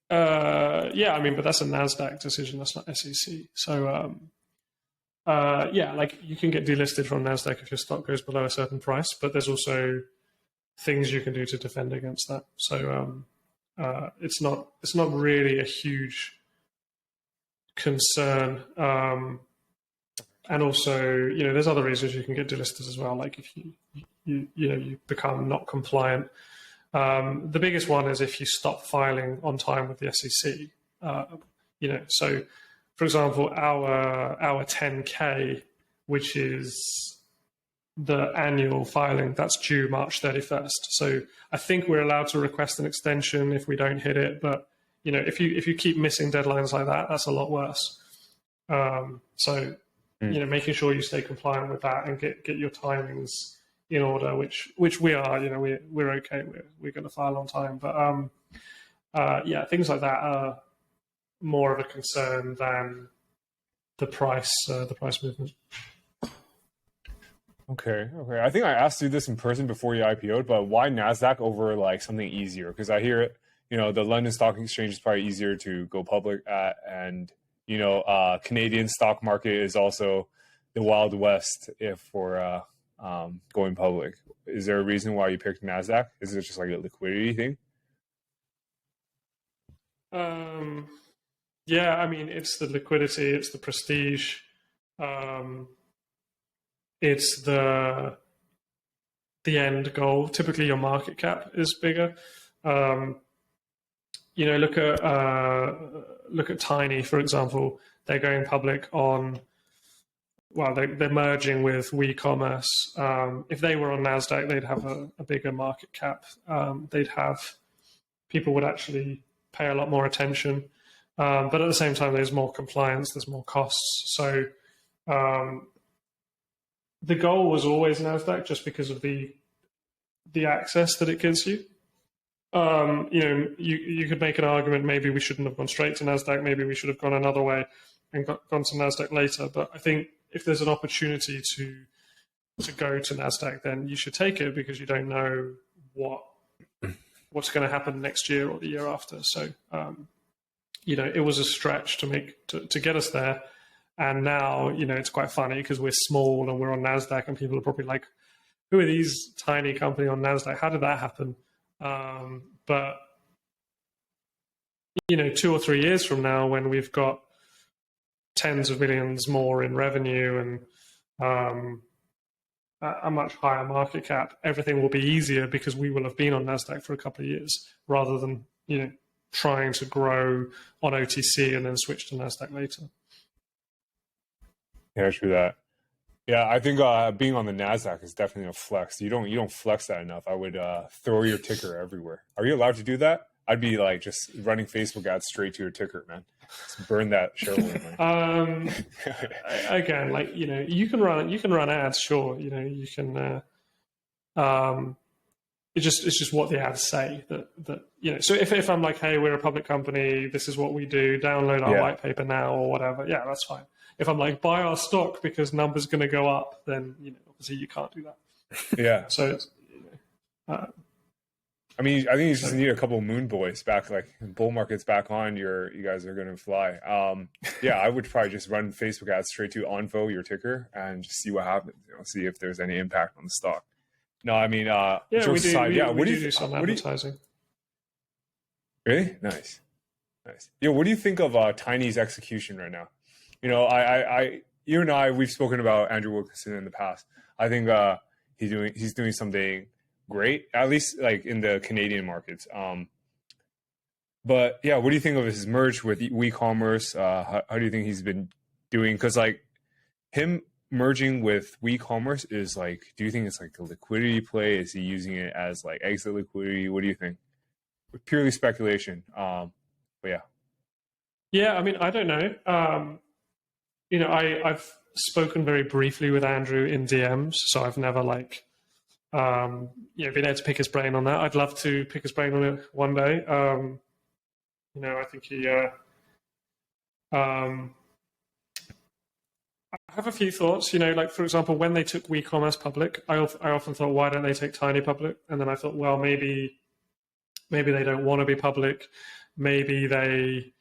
but that's a Nasdaq decision. That's not SEC. So, like you can get delisted from Nasdaq if your stock goes below a certain price, but there's also things you can do to defend against that. So, it's not really a huge concern. And also, there's other reasons you can get delisted as well. Like if you become not compliant. The biggest one is if you stop filing on time with the SEC. So for example, our 10K, which is the annual filing that's due March 31st. So I think we're allowed to request an extension if we don't hit it. But if you keep missing deadlines like that, that's a lot worse. Making sure you stay compliant with that and get your timings in order, which we are. We're okay. We're going to file on time. But things like that are more of a concern than the price movement. Okay. I think I asked you this in person before you IPO'd, but why Nasdaq over like something easier? Because I hear it, the London Stock Exchange is probably easier to go public at, and Canadian stock market is also the Wild West for going public. Is there a reason why you picked Nasdaq? Is it just like a liquidity thing? Yeah, I mean, it's the liquidity, it's the prestige, it's the end goal. Typically, your market cap is bigger. Look at Tiny, for example. They're going public on. Well, they're merging with WeCommerce. If they were on Nasdaq, they'd have a bigger market cap. People would actually pay a lot more attention. But at the same time, there's more compliance, there's more costs. So the goal was always Nasdaq, just because of the access that it gives you. You could make an argument, maybe we shouldn't have gone straight to Nasdaq, maybe we should have gone another way and gone to Nasdaq later. But I think if there's an opportunity to go to Nasdaq, then you should take it, because you don't know what's going to happen next year or the year after. So it was a stretch to get us there. And now, it's quite funny because we're small and we're on Nasdaq, and people are probably like, who are these tiny company on Nasdaq? How did that happen? But 2 or 3 years from now, when we've got tens of millions more in revenue and a much higher market cap, everything will be easier because we will have been on Nasdaq for a couple of years, rather than trying to grow on OTC and then switch to Nasdaq later. Yeah, true that. Yeah, I think being on the Nasdaq is definitely a flex. You don't flex that enough. I would throw your ticker everywhere. Are you allowed to do that? I'd be like just running Facebook ads straight to your ticker, man. Just burn that shareholder money. Again, you can run ads, sure. You can. It's just what the ads say that. So if I'm like, hey, we're a public company, this is what we do. Download our white paper now or whatever. Yeah, that's fine. If I'm like, buy our stock because numbers going to go up, then obviously you can't do that. Yeah. So it's, I think you just need a couple of moon boys back, like bull market's back on. You guys are going to fly. I would probably just run Facebook ads straight to Onfo, your ticker, and just see what happens. See if there's any impact on the stock. No, I mean, we do. Aside, we do some advertising. Really? Nice. Yeah, what do you think of Tiny's execution right now? You and I, we've spoken about Andrew Wilkinson in the past. I think he's doing something great, at least like in the Canadian markets. But yeah, what do you think of his merge with WeCommerce? How do you think he's been doing? Because like him merging with WeCommerce is like, do you think it's like a liquidity play? Is he using it as like exit liquidity? What do you think? Purely speculation. But yeah. Yeah, I mean, I don't know. I've spoken very briefly with Andrew in DMs, so I've never been able to pick his brain on that. I'd love to pick his brain on it one day. I think he. I have a few thoughts. For example, when they took WeCommerce public, I often thought, why don't they take Tiny public? And then I thought, well, maybe they don't want to be public. Maybe they.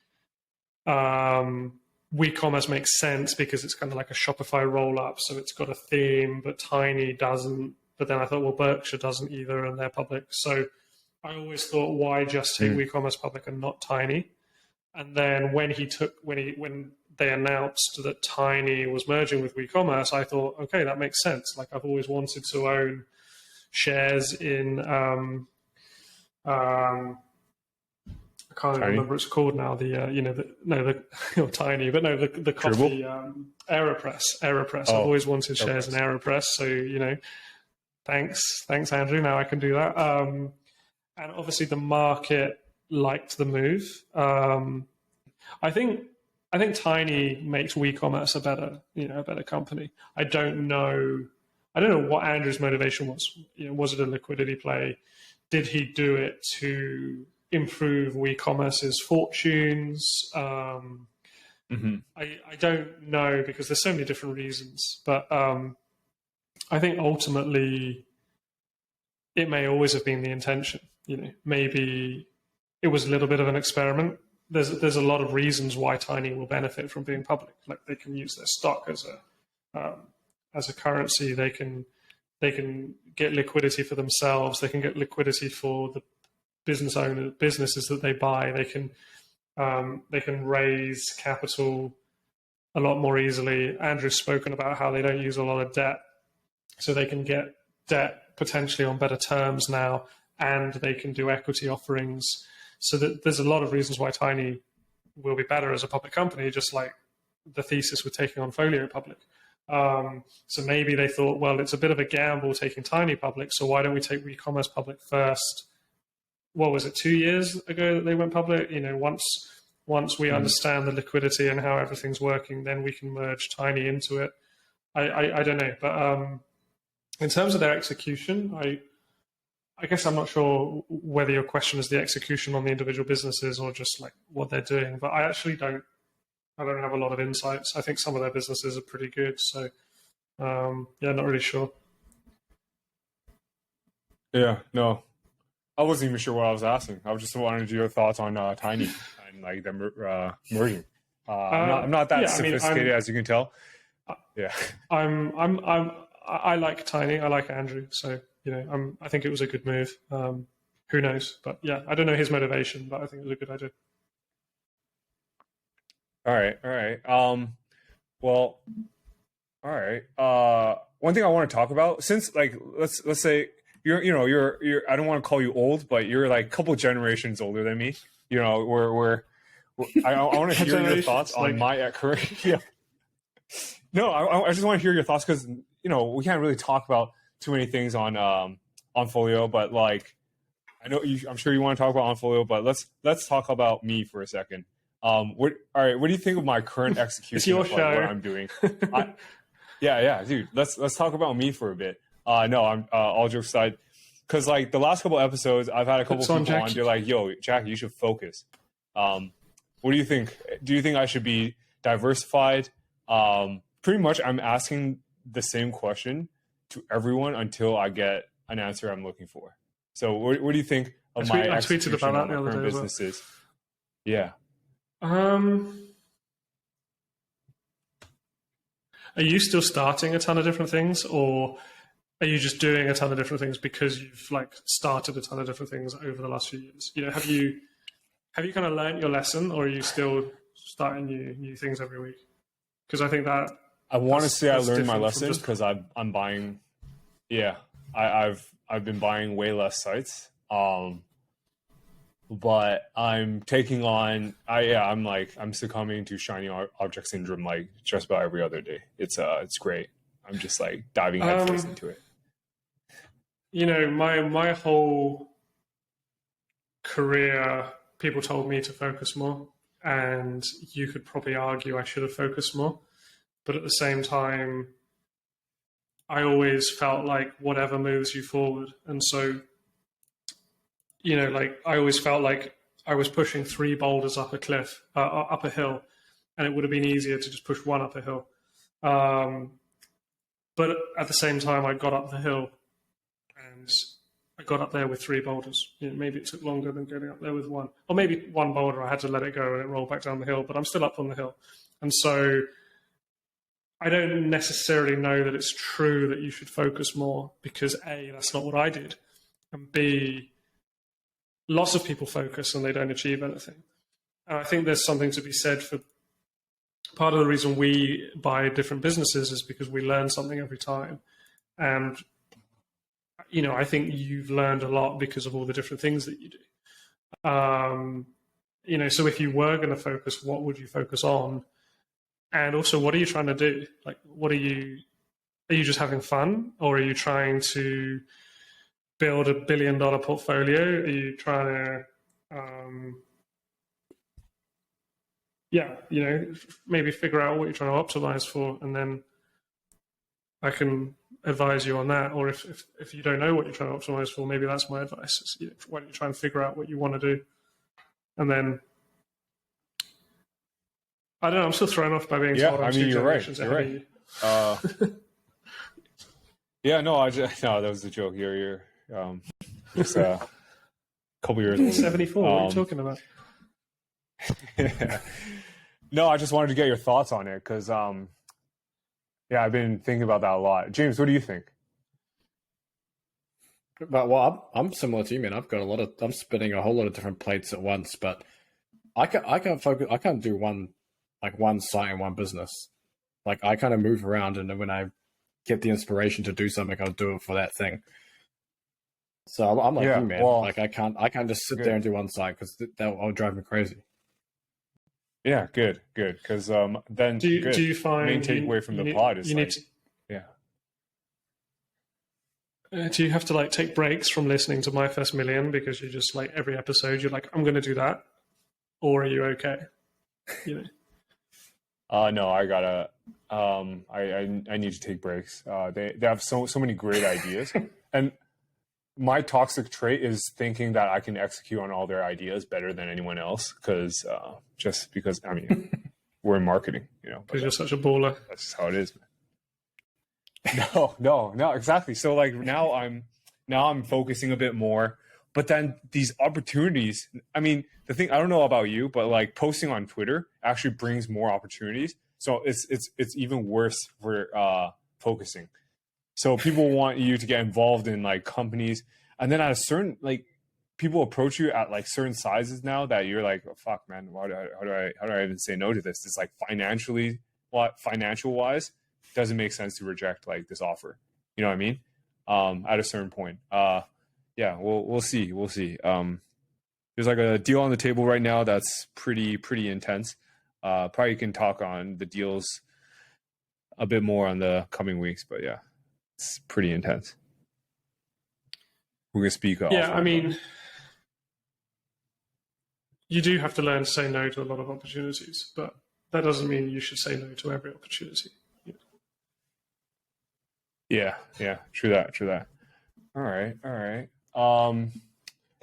WeCommerce makes sense because it's kind of like a Shopify roll-up, so it's got a theme, but Tiny doesn't. But then I thought, well, Berkshire doesn't either, and they're public. So I always thought, why just take WeCommerce public and not Tiny? And then when they announced that Tiny was merging with WeCommerce, I thought, okay, that makes sense. Like I've always wanted to own shares in. I can't can't even remember what it's called now. Not Tiny, but no, the coffee Aeropress. Aeropress. I've always wanted shares in Aeropress, so thanks Andrew. Now I can do that. And obviously the market liked the move. I think Tiny makes WeCommerce a better company. I don't know what Andrew's motivation was. Was it a liquidity play? Did he do it to improve WeCommerce's fortunes? I don't know, because there's so many different reasons. But I think ultimately it may always have been the intention. Maybe it was a little bit of an experiment. There's a lot of reasons why Tiny will benefit from being public. Like, they can use their stock as a currency. They can get liquidity for themselves. They can get liquidity for the businesses that they buy. They can raise capital a lot more easily. Andrew's spoken about how they don't use a lot of debt, so they can get debt potentially on better terms now, and they can do equity offerings. So that there's a lot of reasons why Tiny will be better as a public company, just like the thesis with taking Onfolio public. So maybe they thought, well, it's a bit of a gamble taking Tiny public, so why don't we take WeCommerce public first? What was it, 2 years ago that they went public? Once we understand the liquidity and how everything's working, then we can merge Tiny into it. I don't know, but in terms of their execution, I guess I'm not sure whether your question is the execution on the individual businesses or just like what they're doing, but I actually don't have a lot of insights. I think some of their businesses are pretty good, so not really sure. Yeah, no, I wasn't even sure what I was asking. I was just wanting your thoughts on Tiny and like them merging. I'm not that sophisticated, as you can tell. I like Tiny. I like Andrew. So I think it was a good move. Who knows? But yeah, I don't know his motivation, but I think it was a good idea. All right. Well, all right. One thing I want to talk about, since like let's say you're I don't want to call you old, but you're like a couple generations older than me. I want to hear your thoughts on my career. Yeah. No, I just want to hear your thoughts, because we can't really talk about too many things on Onfolio, but like I'm sure you want to talk about Onfolio, but let's talk about me for a second. What do you think of my current execution? It's your of, show. What I'm doing? Dude. Let's talk about me for a bit. No, I'm all jokes aside, because like the last couple episodes, I've had a couple people on. They're like, "Yo, Jack, you should focus." What do you think? Do you think I should be diversified? Pretty much, I'm asking the same question to everyone until I get an answer I'm looking for. So, what do you think of my execution tweeted about on my current businesses? Yeah. Are you still starting a ton of different things, or are you just doing a ton of different things because you've like started a ton of different things over the last few years? Have you kind of learned your lesson, or are you still starting new things every week? Because I think that I want to say I learned my lesson, because I'm buying. Yeah, I've been buying way less sites. But I'm taking on. I'm succumbing to shiny object syndrome like just about every other day. It's great. I'm just like diving headfirst into it. My whole career, people told me to focus more, and you could probably argue I should have focused more. But at the same time, I always felt like whatever moves you forward. And so, I always felt like I was pushing 3 boulders up a hill, and it would have been easier to just push 1 up a hill. But at the same time, I got up the hill, and I got up there with 3 boulders. Maybe it took longer than getting up there with 1. Or maybe 1 boulder, I had to let it go and it rolled back down the hill, but I'm still up on the hill. And so I don't necessarily know that it's true that you should focus more, because A, that's not what I did, and B, lots of people focus and they don't achieve anything. And I think there's something to be said for part of the reason we buy different businesses is because we learn something every time. And, I think you've learned a lot because of all the different things that you do. so if you were going to focus, what would you focus on? And also, what are you trying to do? Like, are you just having fun, or are you trying to build $1 billion portfolio? Are you trying to, maybe figure out what you're trying to optimize for, and then I can advise you on that. Or if you don't know what you're trying to optimize for, maybe that's my advice. Why don't you try and figure out what you want to do, and then I don't know. I'm still thrown off by being told I'm two generations ahead of you. Yeah, no, no, that was a joke. You're just a couple years old. 74. What are you talking about? No, I just wanted to get your thoughts on it because, I've been thinking about that a lot. James, what do you think? But well, I'm similar to you, man. I'm spinning a whole lot of different plates at once, but I can't focus. I can't do one site and one business. Like I kind of move around, and when I get the inspiration to do something, I'll do it for that thing. So I'm like you, man. Well, like I can't just sit there and do one site because that'll drive me crazy. Yeah, good. Because then do you find main takeaway from the pod is do you have to take breaks from listening to My First Million because you just every episode you're like, I'm going to do that, or are you okay? No, I gotta. I need to take breaks. They have so many great ideas, and my toxic trait is thinking that I can execute on all their ideas better than anyone else. Just because I mean, we're in marketing, Because you're such a baller. That's just how it is, man. No, exactly. So now I'm focusing a bit more. But then these opportunities, I mean, the thing, I don't know about you, but posting on Twitter actually brings more opportunities. So it's even worse for focusing. So people want you to get involved in companies. And then at a certain, people approach you at certain sizes now that you're like, oh, fuck, man, how do I even say no to this? It's financial wise, doesn't make sense to reject this offer. You know what I mean? At a certain point. Yeah, we'll see. There's a deal on the table right now that's pretty intense. Probably can talk on the deals a bit more on the coming weeks, but yeah, it's pretty intense. We're gonna speak. Yeah, I mean, you do have to learn to say no to a lot of opportunities, but that doesn't mean you should say no to every opportunity. Yeah, true that. All right.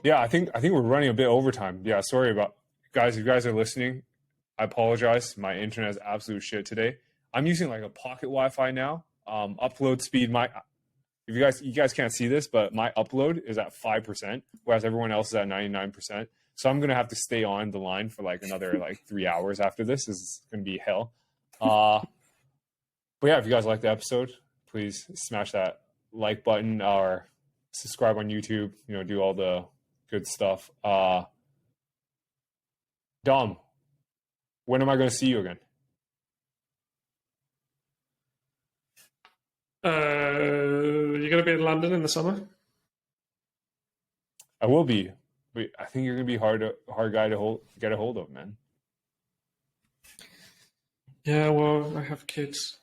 Yeah, I think we're running a bit overtime. Yeah, sorry about guys. If you guys are listening, I apologize. My internet is absolute shit today. I'm using a pocket Wi-Fi now. Upload speed, you guys can't see this, but my upload is at 5%, whereas everyone else is at 99%. So I'm gonna have to stay on the line for another 3 hours after this. This is gonna be hell. But yeah, if you guys like the episode, please smash that like button or subscribe on YouTube, do all the good stuff. Dom, when am I going to see you again? You're going to be in London in the summer? I will be. But I think you're going to be hard guy to get a hold of, man. Yeah, well, I have kids.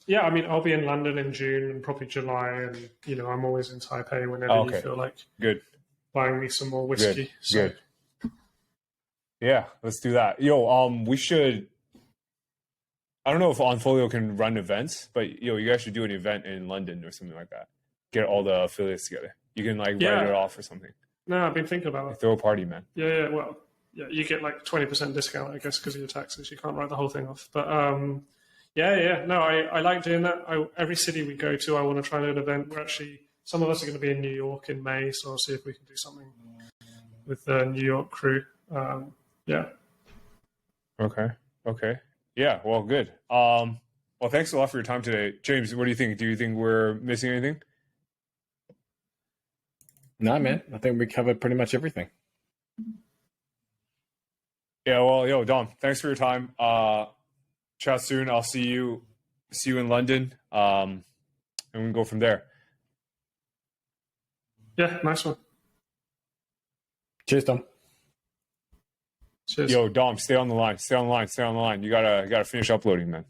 Yeah, I mean, I'll be in London in June and probably July, and I'm always in Taipei whenever you feel like buying me some more whiskey. Good. Yeah, let's do that. Yo, we should. I don't know if Onfolio can run events, but you guys should do an event in London or something like that. Get all the affiliates together. You can write it off or something. No, I've been thinking about it. Throw a party, man. Yeah. Well, yeah, you get 20% discount, I guess, because of your taxes. You can't write the whole thing off, but. Yeah. No, I like doing that. Every city we go to, I want to try an event. Some of us are going to be in New York in May, so I'll see if we can do something with the New York crew. Yeah. Okay. Yeah. Well, good. Well, thanks a lot for your time today, James. What do you think? Do you think we're missing anything? No, man. I think we covered pretty much everything. Yeah. Well, Dom, thanks for your time. Chat soon. I'll see you in London, and we can go from there. Yeah, nice one. Cheers, Tom. Cheers. Yo, Dom, stay on the line. Stay on the line. Stay on the line. You gotta finish uploading, man.